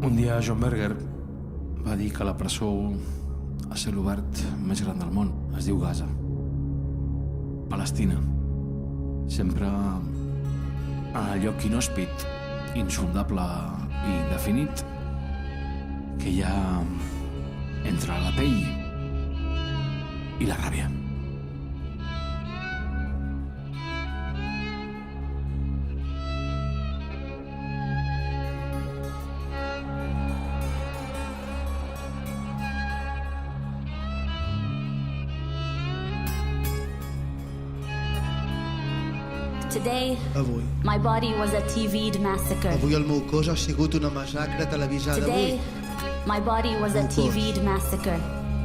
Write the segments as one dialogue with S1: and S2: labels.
S1: Un dia John Berger va dir que la presó a cel obert més gran del món es diu Gaza. Palestina. Sempre en el lloc inhòspit, insondable i indefinit que hi ha entre la pell i la ràbia.
S2: Today, my body was a TV'd massacre.
S3: Avui el meu cos ha sigut una massacre televisada.
S2: Today, my body was a TV'd massacre.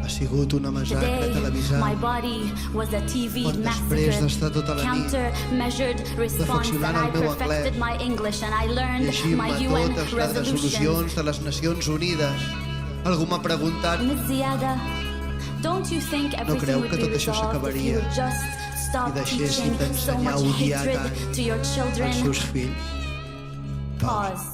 S3: Ha sigut una massacre televisada.
S2: My body was a TV'd
S3: després d'estar tota la nit
S2: counter-measured response and I perfected my English and I learned my UN
S3: totes les resolucions de les Nacions Unides. Algú m'ha preguntat,
S2: Miss Ziada, don't you think everything would be resolved if you would just stop teaching so much hatred to your children?
S3: als seus fills?
S2: Pause.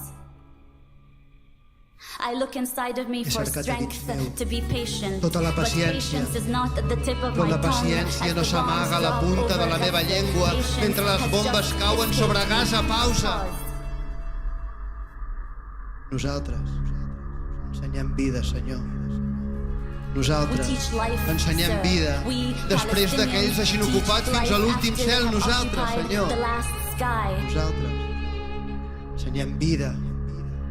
S2: I look inside of me for strength to be patient,
S3: tota la
S2: but
S3: paciència.
S2: patience is not at the tip of
S3: Però
S2: my
S3: la
S2: tongue.
S3: paciència no s'amaga a la punta de la meva llengua mentre les bombes cauen sobre Gaza. Pausa. Nosaltres ensenyem vida, Senyor. Nosaltres ensenyem vida. Després que ells hagin ocupat fins a l'últim cel, nosaltres, Senyor. Nosaltres ensenyem vida.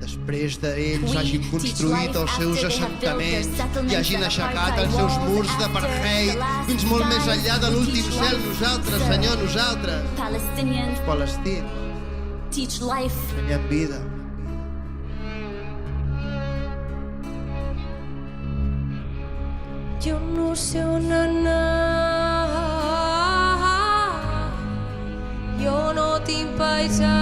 S3: Després d'ells hagin construït els seus assentaments i hagin aixecat els seus murs d'apartheid fins molt més enllà de l'últim cel. Nosaltres, Senyor, nosaltres. Els palestins ensenyem vida.
S4: Jo no sé on anar, jo no tinc paisatge.